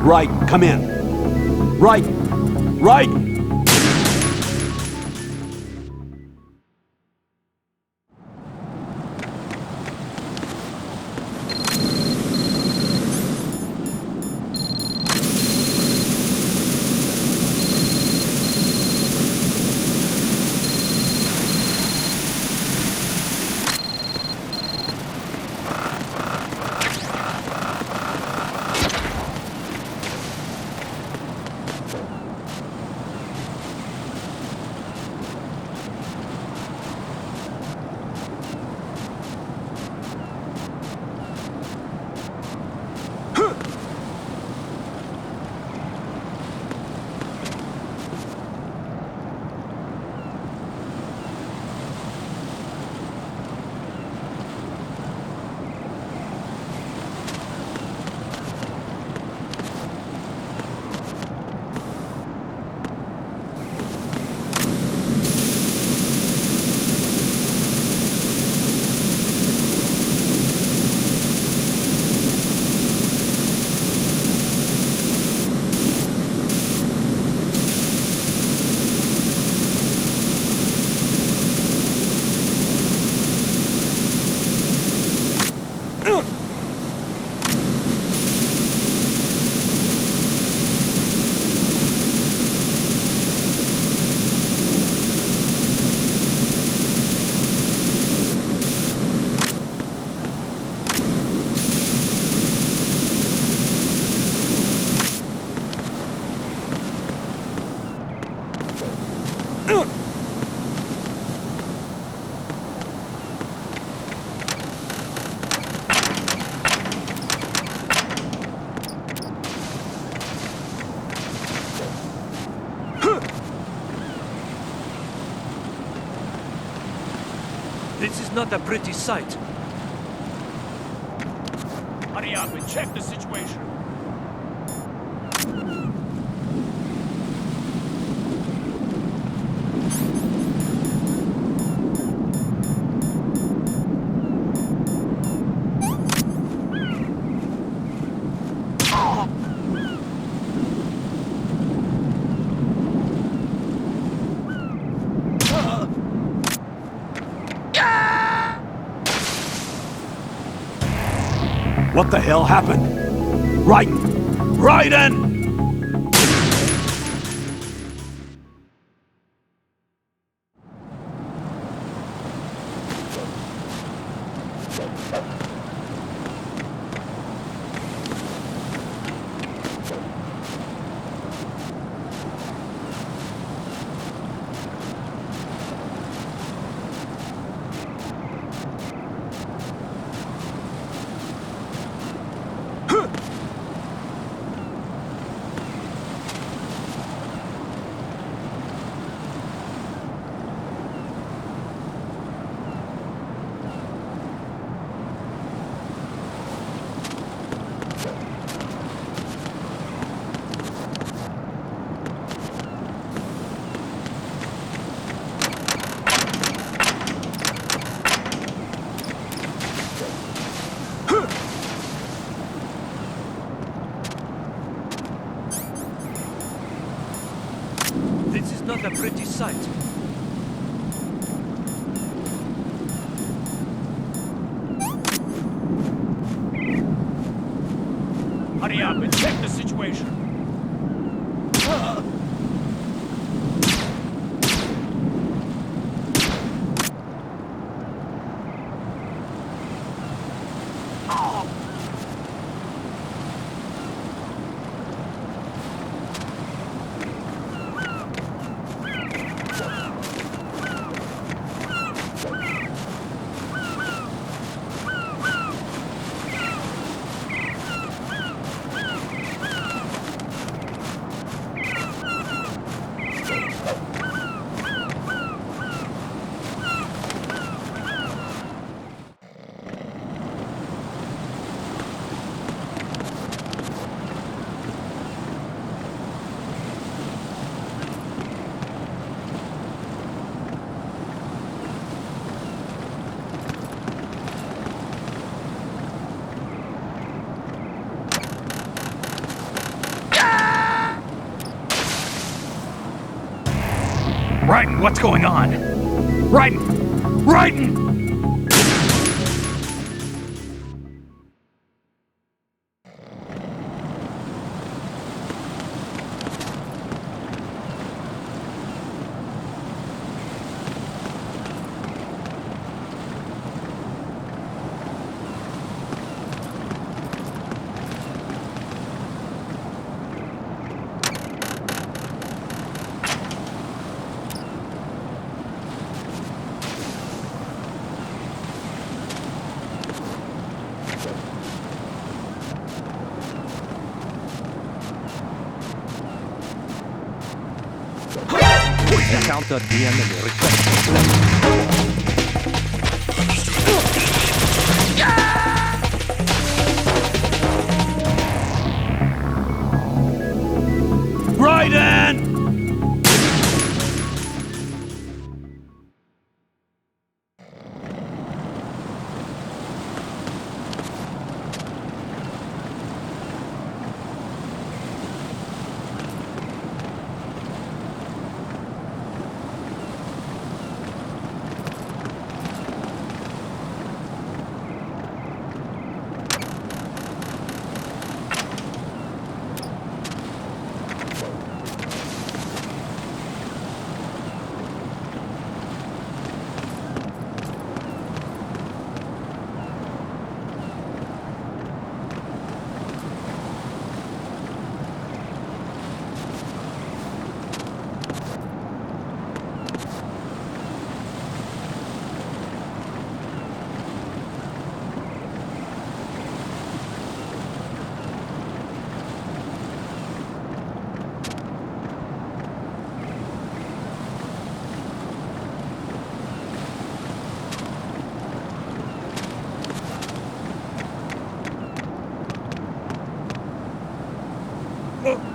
Right, come in. Right! Right! This is not a pretty sight. Hurry up and check the situation. What the hell happened? Right! Raiden! This is not a pretty sight. Hurry up and check the situation. Raiden, what's going on? Raiden! Raiden! Encounter the enemy. Request. Raiden!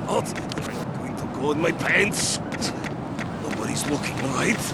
What? I'm going to go in my pants. Nobody's looking, right?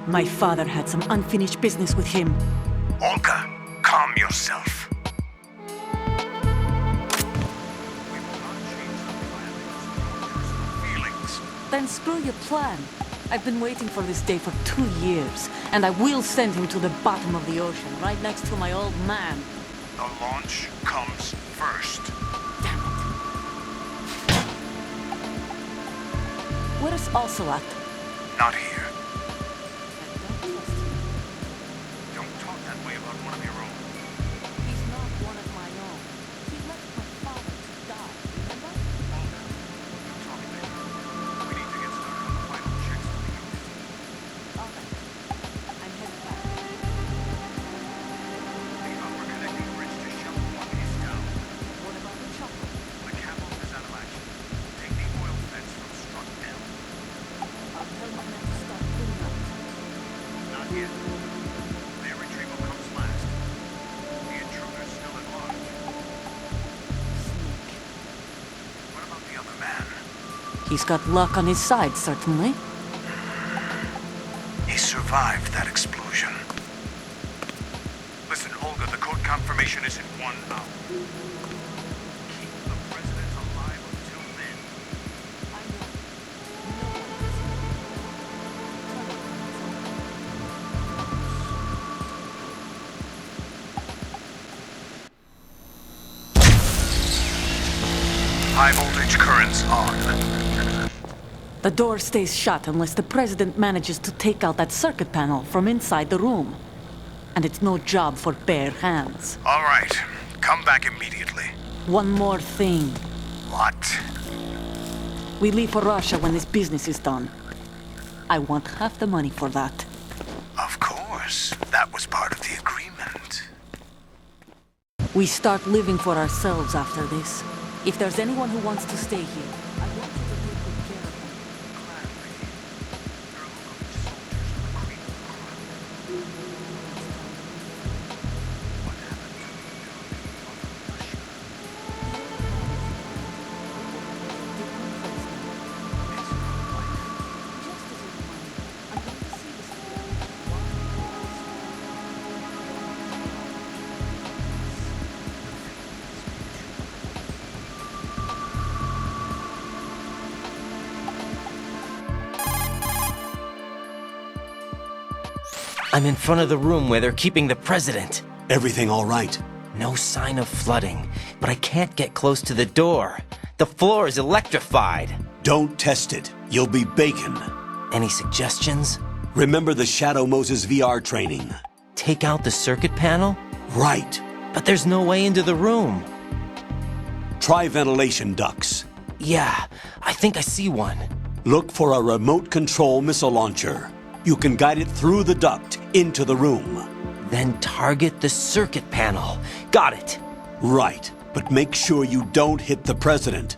My father had some unfinished business with him. Olga, calm yourself. Then screw your plan. I've been waiting for this day for 2 years, and I will send him to the bottom of the ocean, right next to my old man. The launch comes first. Damn it. Where's Ocelot? Not here. I don't trust him. Don't talk that way about one of your own. He's not one of my own. He left my father to die, remember? Olga, we'll talk later. We need to get started on the final checks for the unit. All right. I'm headed back. The upper connecting bridge to Shelf 1 is down. What about the chopper? The capital is out of action. Take the oil fence from Strut M. I'll tell my men to start cleaning up. Not yet. Their retrieval comes last. The intruder's still at large. Sneak. What about the other man? He's got luck on his side, certainly. He survived that explosion. Listen, Olga, the code confirmation is in 1 hour. Keep the president alive until then. I know. No one has High voltage currents on. The door stays shut unless the president manages to take out that circuit panel from inside the room. And it's no job for bare hands. All right. Come back immediately. One more thing. What? We leave for Russia when this business is done. I want half the money for that. Of course. That was part of the agreement. We start living for ourselves after this. If there's anyone who wants to stay here, I want you to take good care of them. Gladly. There are Lukovich soldiers on the creek of crime. What happened to the European mother Russia? It's not life. Just as a reminder, I'm going to see this through one last I'm in front of the room where they're keeping the president. Everything all right? No sign of flooding, but I can't get close to the door. The floor is electrified. Don't test it. You'll be bacon. Any suggestions? Remember the Shadow Moses VR training? Take out the circuit panel? Right. But there's no way into the room. Try ventilation ducts. Yeah, I think I see one. Look for a remote control missile launcher. You can guide it through the duct into the room. Then target the circuit panel. Got it. Right. But make sure you don't hit the president.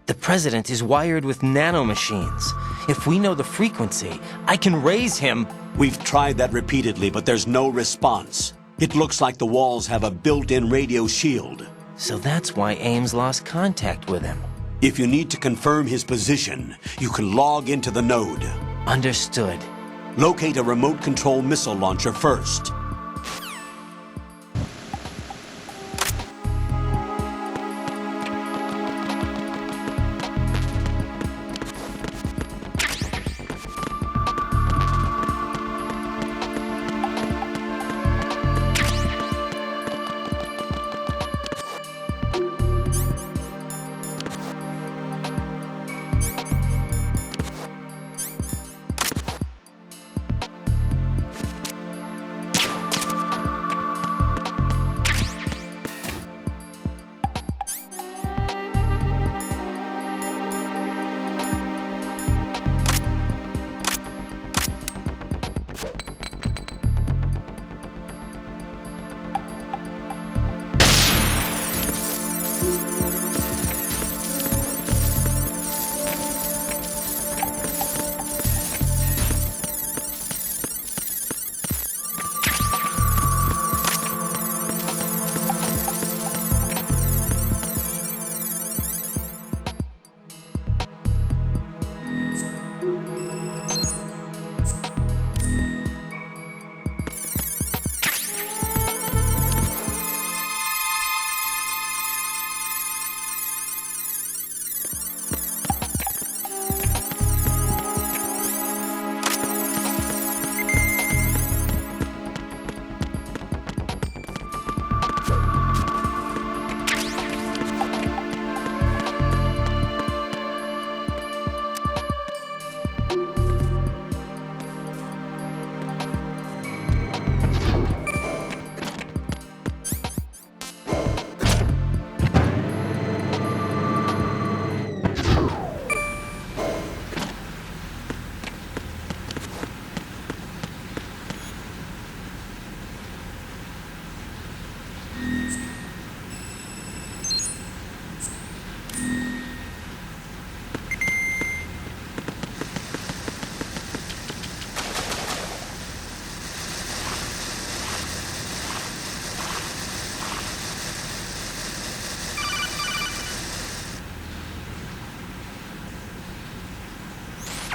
The president is wired with nanomachines. If we know the frequency, I can raise him. We've tried that repeatedly, but there's no response. It looks like the walls have a built-in radio shield. So that's why Ames lost contact with him. If you need to confirm his position, you can log into the node. Understood. Locate a remote control missile launcher first.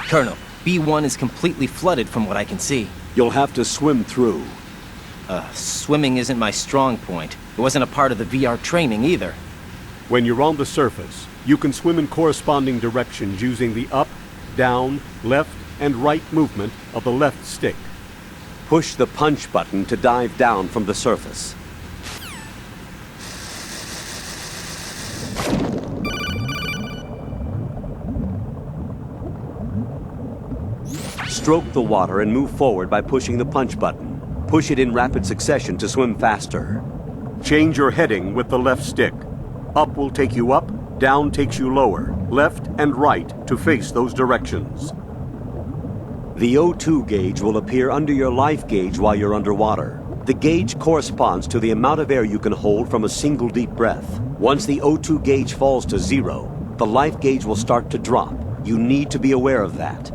Colonel, B1 is completely flooded from what I can see. You'll have to swim through. Swimming isn't my strong point. It wasn't a part of the VR training either. When you're on the surface, you can swim in corresponding directions using the up, down, left, and right movement of the left stick. Push the punch button to dive down from the surface. Stroke the water and move forward by pushing the punch button. Push it in rapid succession to swim faster. Change your heading with the left stick. Up will take you up, down takes you lower, left and right to face those directions. The O2 gauge will appear under your life gauge while you're underwater. The gauge corresponds to the amount of air you can hold from a single deep breath. Once the O2 gauge falls to 0, the life gauge will start to drop. You need to be aware of that.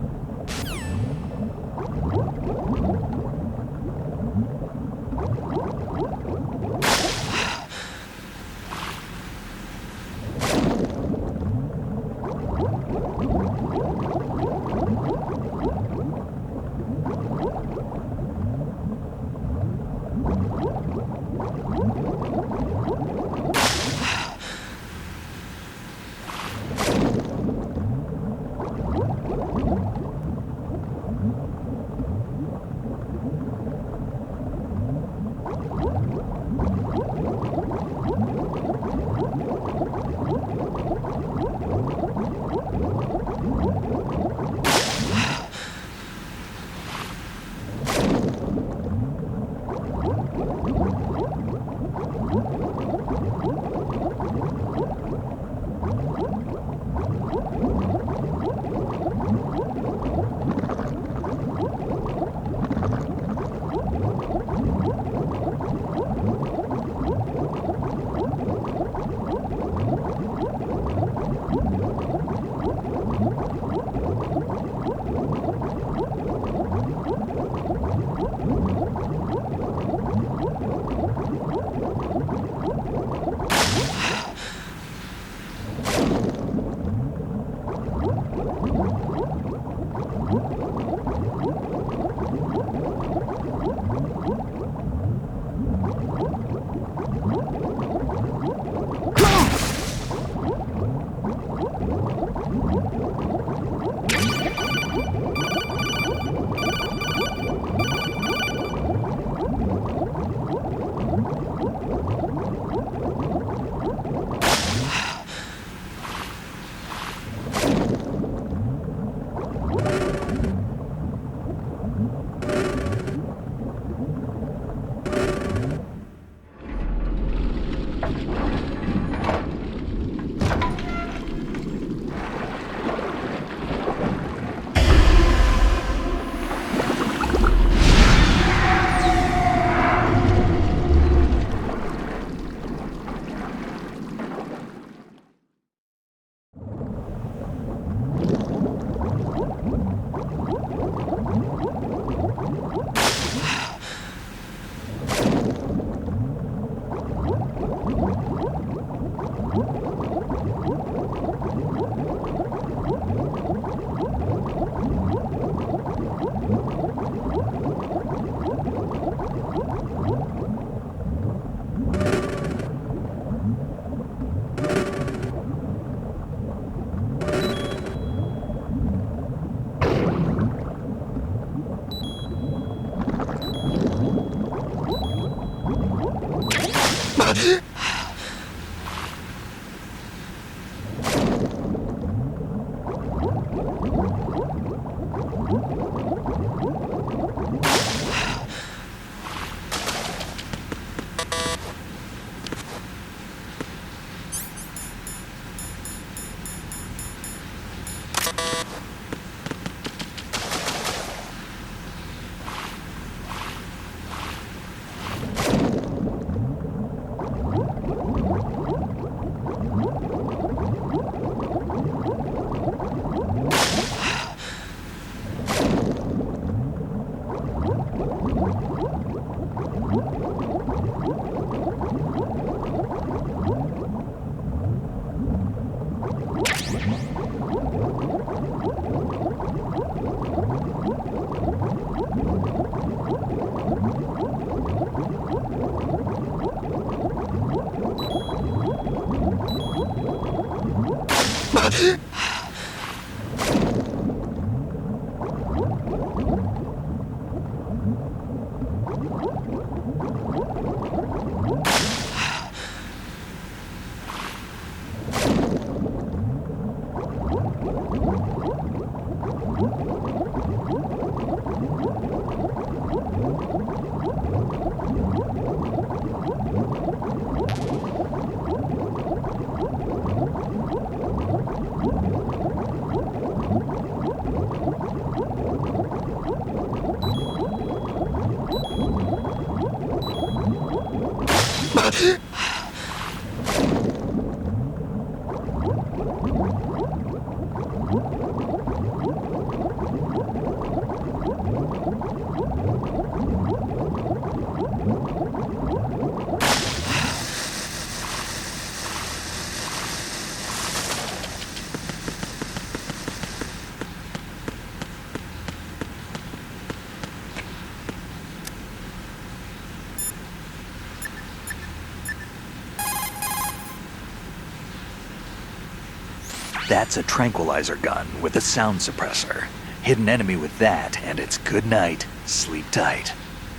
That's a tranquilizer gun with a sound suppressor. Hidden enemy with that, and it's good night. Sleep tight.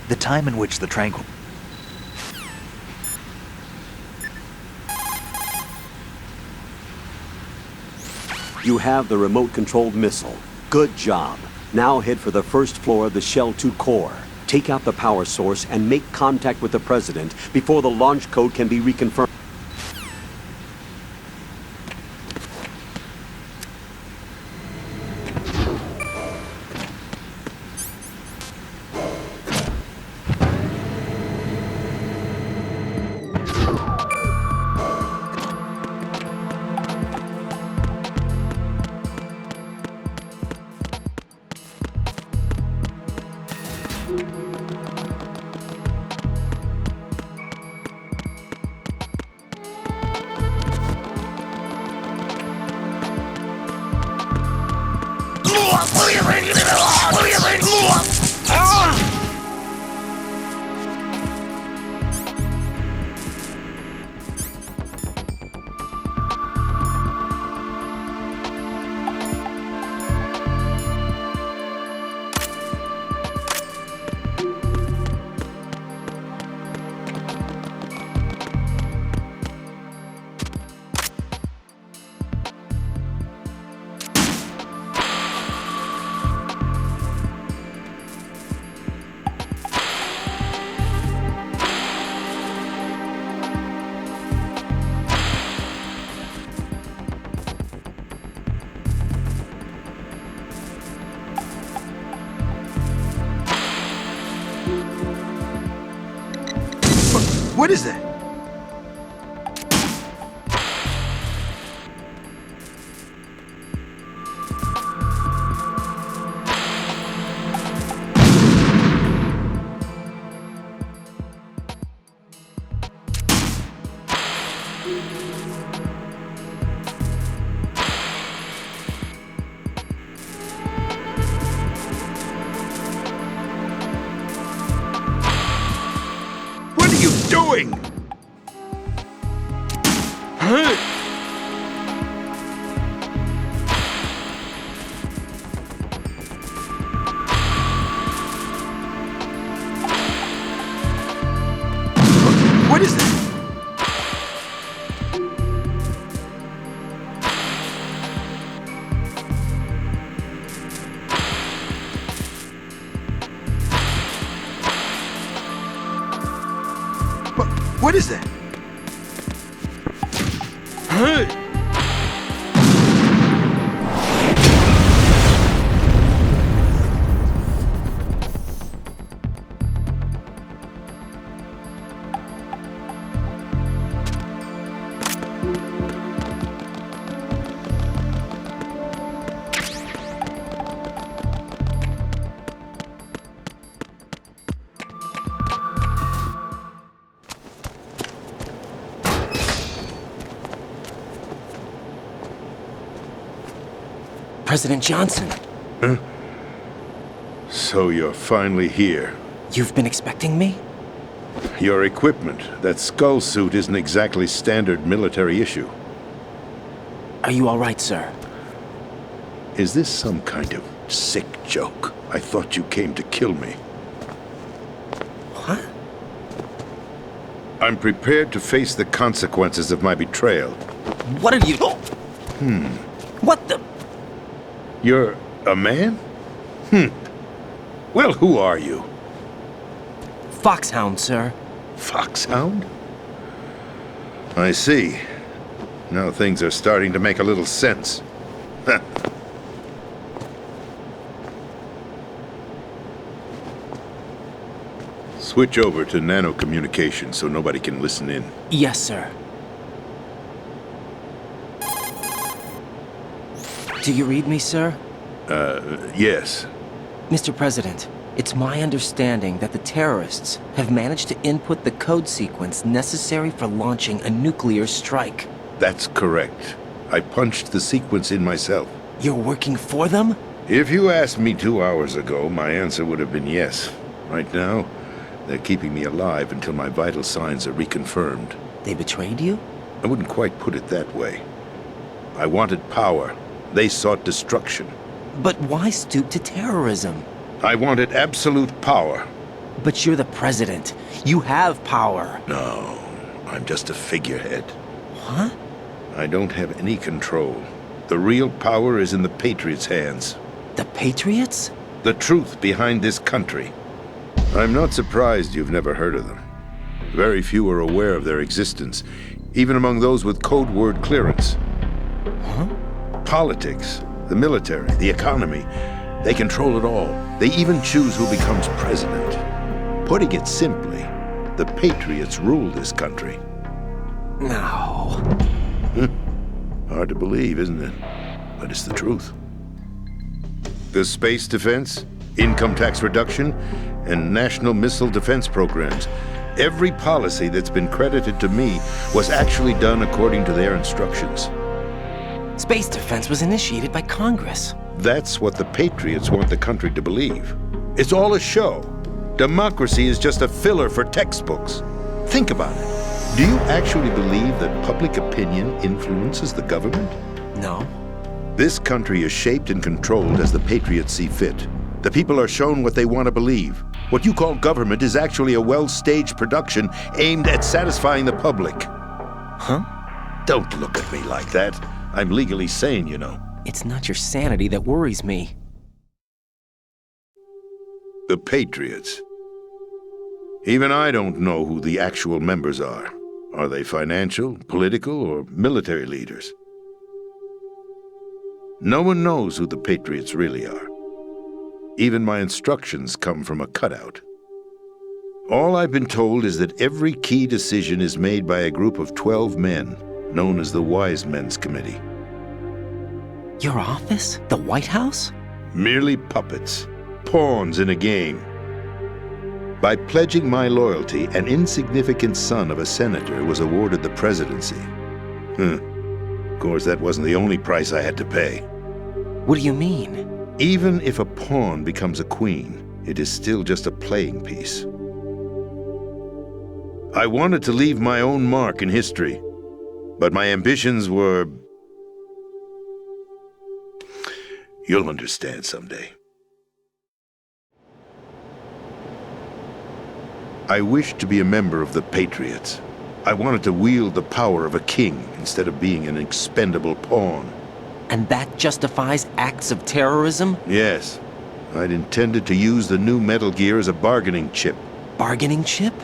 The time in which the You have the remote-controlled missile. Good job. Now head for the first floor of the Shell 2 core. Take out the power source and make contact with the President before the launch code can be reconfirmed. What is that? What are you doing? Huh? What is that? What is that? Huh? President Johnson, So you're finally here. you've been expecting me? Your equipment, that skull suit isn't exactly standard military issue. Are you all right, sir? Is this some kind of sick joke? I thought you came to kill me. What? I'm prepared to face the consequences of my betrayal. What are you... What the... You're a man? Well, who are you? Foxhound, sir. Foxhound? I see. Now things are starting to make a little sense. Switch over to nano communication so nobody can listen in. Yes, sir. Do you read me, sir? Yes. Mr. President, it's my understanding that the terrorists have managed to input the code sequence necessary for launching a nuclear strike. That's correct. I punched the sequence in myself. You're working for them? If you asked me 2 hours ago, my answer would have been yes. Right now, they're keeping me alive until my vital signs are reconfirmed. They betrayed you? I wouldn't quite put it that way. I wanted power. They sought destruction. But why stoop to terrorism? I wanted absolute power. But you're the president. You have power. No, I'm just a figurehead. Huh? I don't have any control. The real power is in the Patriots' hands. The Patriots? The truth behind this country. I'm not surprised you've never heard of them. Very few are aware of their existence, even among those with code word clearance. Huh? Politics, the military, the economy, they control it all. They even choose who becomes president. Putting it simply, the Patriots rule this country. No. Hard to believe, isn't it? But it's the truth. The space defense, income tax reduction, and national missile defense programs. Every policy that's been credited to me was actually done according to their instructions. Space defense was initiated by Congress. That's what the Patriots want the country to believe. It's all a show. Democracy is just a filler for textbooks. Think about it. Do you actually believe that public opinion influences the government? No. This country is shaped and controlled as the Patriots see fit. The people are shown what they want to believe. What you call government is actually a well-staged production aimed at satisfying the public. Huh? Don't look at me like that. I'm legally sane, you know. It's not your sanity that worries me. The Patriots. Even I don't know who the actual members are. Are they financial, political, or military leaders? No one knows who the Patriots really are. Even my instructions come from a cutout. All I've been told is that every key decision is made by a group of 12 men, known as the Wise Men's Committee. Your office? The White House? Merely puppets, pawns in a game. By pledging my loyalty, an insignificant son of a senator was awarded the presidency. Of course, that wasn't the only price I had to pay. What do you mean? Even if a pawn becomes a queen, it is still just a playing piece. I wanted to leave my own mark in history, but my ambitions were... You'll understand someday. I wished to be a member of the Patriots. I wanted to wield the power of a king instead of being an expendable pawn. And that justifies acts of terrorism? Yes. I'd intended to use the new Metal Gear as a bargaining chip. Bargaining chip?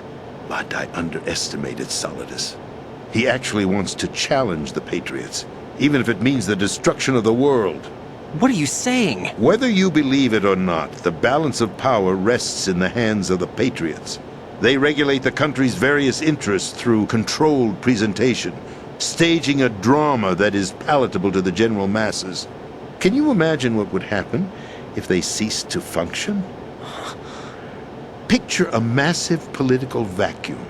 But I underestimated Solidus. He actually wants to challenge the Patriots, even if it means the destruction of the world. What are you saying? Whether you believe it or not, the balance of power rests in the hands of the Patriots. They regulate the country's various interests through controlled presentation, staging a drama that is palatable to the general masses. Can you imagine what would happen if they ceased to function? Picture a massive political vacuum,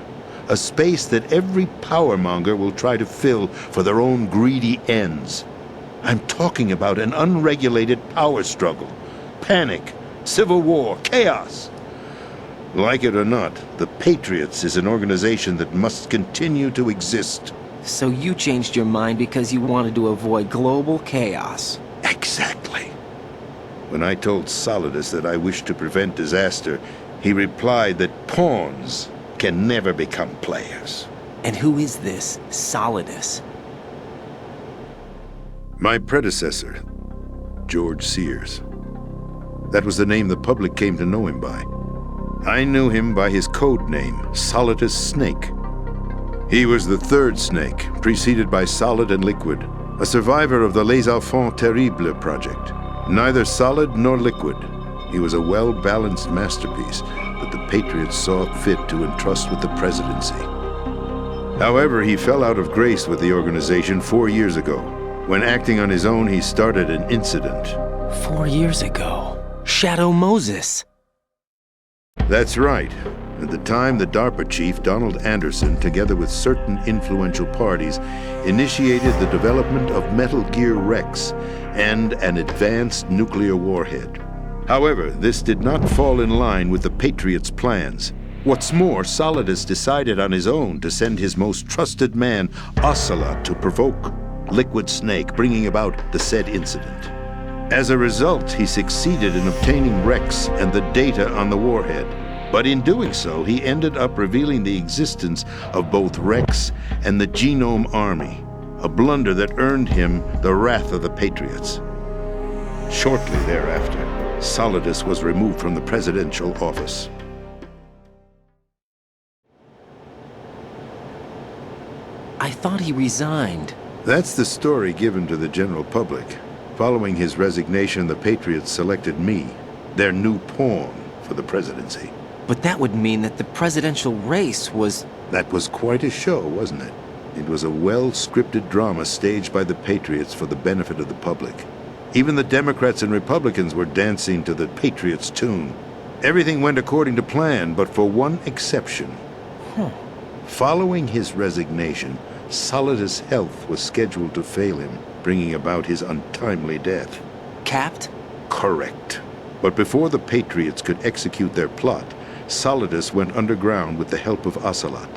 a space that every powermonger will try to fill for their own greedy ends. I'm talking about an unregulated power struggle, panic, civil war, chaos. Like it or not, the Patriots is an organization that must continue to exist. So you changed your mind because you wanted to avoid global chaos. Exactly. When I told Solidus that I wished to prevent disaster, he replied that pawns can never become players. And who is this Solidus? My predecessor, George Sears. That was the name the public came to know him by. I knew him by his code name, Solidus Snake. He was the third snake, preceded by Solid and Liquid, a survivor of the Les Enfants Terribles project. Neither solid nor liquid, he was a well-balanced masterpiece that the Patriots saw fit to entrust with the presidency. However, he fell out of grace with the organization 4 years ago. When acting on his own, he started an incident. 4 years ago? Shadow Moses. That's right. At the time, the DARPA chief, Donald Anderson, together with certain influential parties, initiated the development of Metal Gear Rex and an advanced nuclear warhead. However, this did not fall in line with the Patriots' plans. What's more, Solidus decided on his own to send his most trusted man, Ocelot, to provoke. Liquid Snake, bringing about the said incident. As a result, he succeeded in obtaining Rex and the data on the warhead. But in doing so, he ended up revealing the existence of both Rex and the Genome Army, a blunder that earned him the wrath of the Patriots. Shortly thereafter, Solidus was removed from the presidential office. I thought he resigned. That's the story given to the general public. Following his resignation, the Patriots selected me, their new pawn for the presidency. But that would mean that the presidential race was... That was quite a show, wasn't it? It was a well-scripted drama staged by the Patriots for the benefit of the public. Even the Democrats and Republicans were dancing to the Patriots' tune. Everything went according to plan, but for one exception. Following his resignation, Solidus' health was scheduled to fail him, bringing about his untimely death. Capped? Correct. But before the Patriots could execute their plot, Solidus went underground with the help of Ocelot.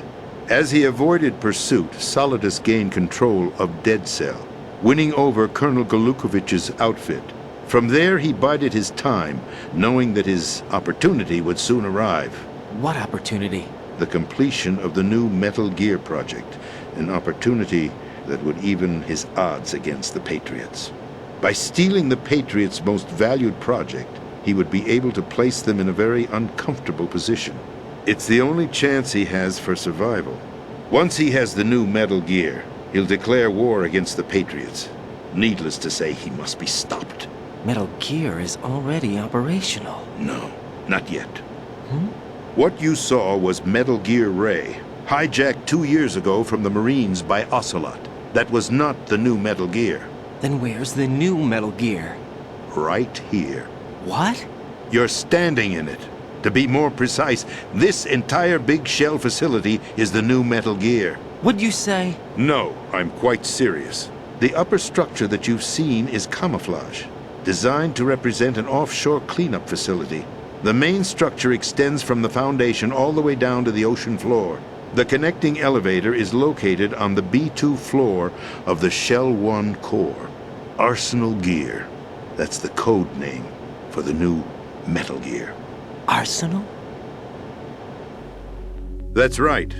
As he avoided pursuit, Solidus gained control of Dead Cell, winning over Colonel Golukovich's outfit. From there, he bided his time, knowing that his opportunity would soon arrive. What opportunity? The completion of the new Metal Gear project, an opportunity that would even his odds against the Patriots. By stealing the Patriots' most valued project, he would be able to place them in a very uncomfortable position. It's the only chance he has for survival. Once he has the new Metal Gear, he'll declare war against the Patriots. Needless to say, he must be stopped. Metal Gear is already operational. No, not yet. What you saw was Metal Gear Ray, hijacked 2 years ago from the Marines by Ocelot. That was not the new Metal Gear. Then where's the new Metal Gear? Right here. What? You're standing in it. To be more precise, this entire big shell facility is the new Metal Gear. What'd you say? No, I'm quite serious. The upper structure that you've seen is camouflage, designed to represent an offshore cleanup facility. The main structure extends from the foundation all the way down to the ocean floor. The connecting elevator is located on the B2 floor of the Shell 1 core. Arsenal Gear. That's the code name for the new Metal Gear. Arsenal? That's right.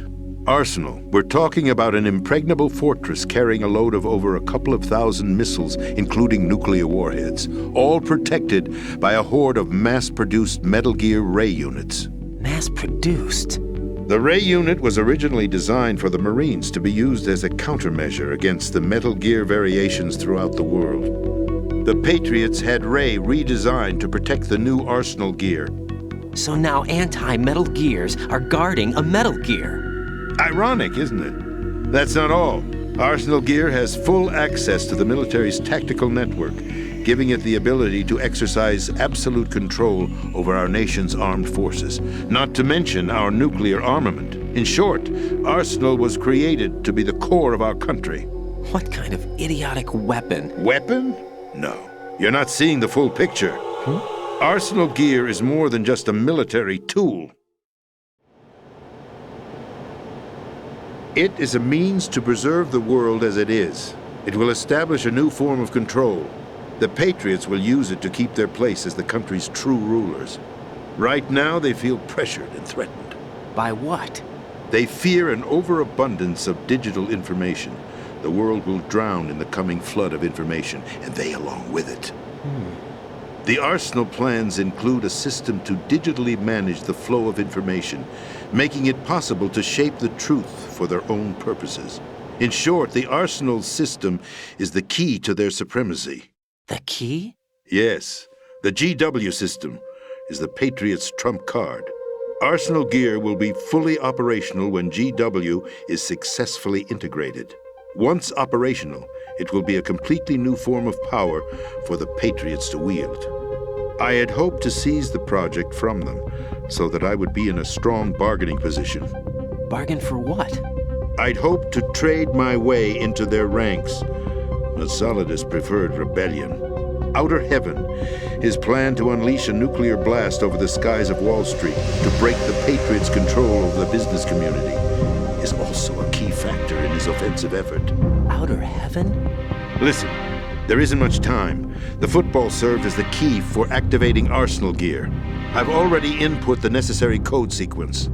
Arsenal. We're talking about an impregnable fortress carrying a load of over a couple of thousand missiles, including nuclear warheads, all protected by a horde of mass-produced Metal Gear Ray units. Mass-produced? The Ray unit was originally designed for the Marines to be used as a countermeasure against the Metal Gear variations throughout the world. The Patriots had Ray redesigned to protect the new Arsenal Gear. So now anti-Metal Gears are guarding a Metal Gear. Ironic, isn't it? That's not all. Arsenal Gear has full access to the military's tactical network, giving it the ability to exercise absolute control over our nation's armed forces, not to mention our nuclear armament. In short, Arsenal was created to be the core of our country. What kind of idiotic weapon? Weapon? No. You're not seeing the full picture. Arsenal Gear is more than just a military tool. It is a means to preserve the world as it is. It will establish a new form of control. The Patriots will use it to keep their place as the country's true rulers. Right now, they feel pressured and threatened. By what? They fear an overabundance of digital information. The world will drown in the coming flood of information, and they along with it. The Arsenal plans include a system to digitally manage the flow of information, making it possible to shape the truth for their own purposes. In short, the Arsenal system is the key to their supremacy. The key? Yes, the GW system is the Patriots' trump card. Arsenal Gear will be fully operational when GW is successfully integrated. Once operational, it will be a completely new form of power for the Patriots to wield. I had hoped to seize the project from them, so that I would be in a strong bargaining position. Bargain for what? I'd hoped to trade my way into their ranks, but Solidus preferred rebellion. Outer Heaven, his plan to unleash a nuclear blast over the skies of Wall Street to break the Patriots' control over the business community, is also a key factor in his offensive effort. Outer Heaven? Listen, there isn't much time. The football served as the key for activating Arsenal gear. I've already input the necessary code sequence.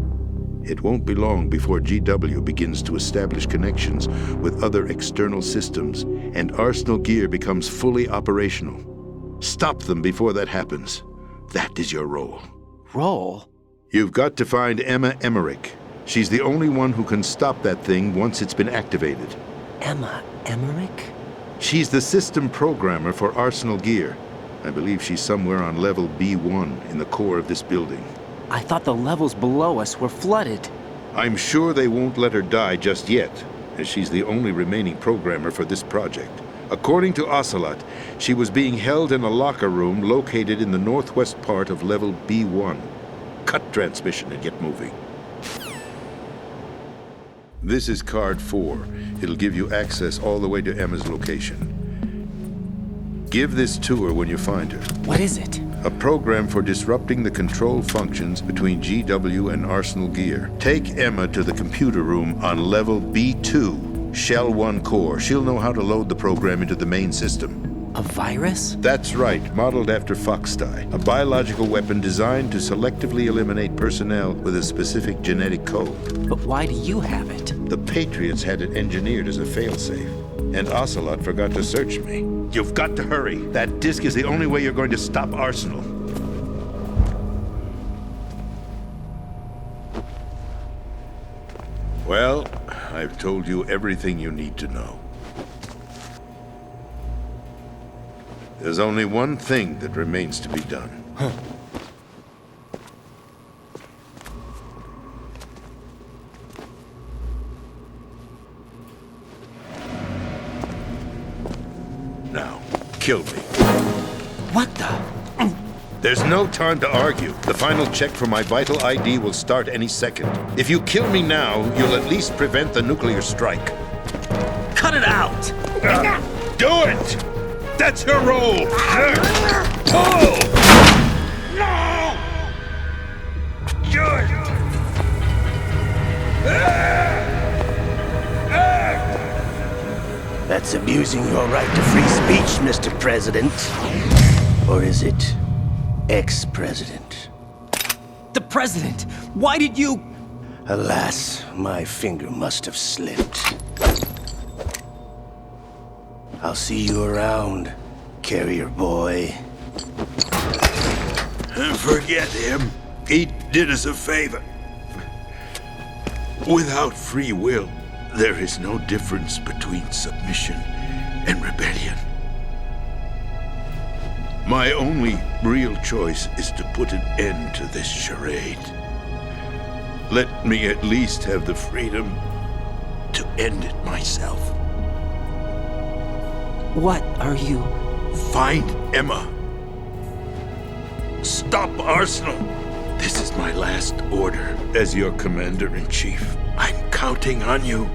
It won't be long before GW begins to establish connections with other external systems, and Arsenal gear becomes fully operational. Stop them before that happens. That is your role. Role? You've got to find Emma Emmerich. She's the only one who can stop that thing once it's been activated. Emma Emmerich? She's the system programmer for Arsenal gear. I believe she's somewhere on level B1 in the core of this building. I thought the levels below us were flooded. I'm sure they won't let her die just yet, as she's the only remaining programmer for this project. According to Ocelot, she was being held in a locker room located in the northwest part of level B1. Cut transmission and get moving. This is card 4. It'll give you access all the way to Emma's location. Give this to her when you find her. What is it? A program for disrupting the control functions between GW and Arsenal gear. Take Emma to the computer room on level B2, Shell 1 core. She'll know how to load the program into the main system. A virus? That's right, modeled after Foxdie, a biological weapon designed to selectively eliminate personnel with a specific genetic code. But why do you have it? The Patriots had it engineered as a failsafe, and Ocelot forgot to search me. You've got to hurry. That disk is the only way you're going to stop Arsenal. Well, I've told you everything you need to know. There's only one thing that remains to be done. Huh. Now, kill me. What the? There's no time to argue. The final check for my vital ID will start any second. If you kill me now, you'll at least prevent the nuclear strike. Cut it out! Do it! That's her role! Pull! No! Good! That's abusing your right to free speech, Mr. President. Or is it ex-president? The president! Why did you... Alas, my finger must have slipped. I'll see you around, carrier boy. Forget him. He did us a favor. Without free will, there is no difference between submission and rebellion. My only real choice is to put an end to this charade. Let me at least have the freedom to end it myself. What are you... Find Emma. Stop Arsenal. This is my last order as your commander-in-chief. I'm counting on you.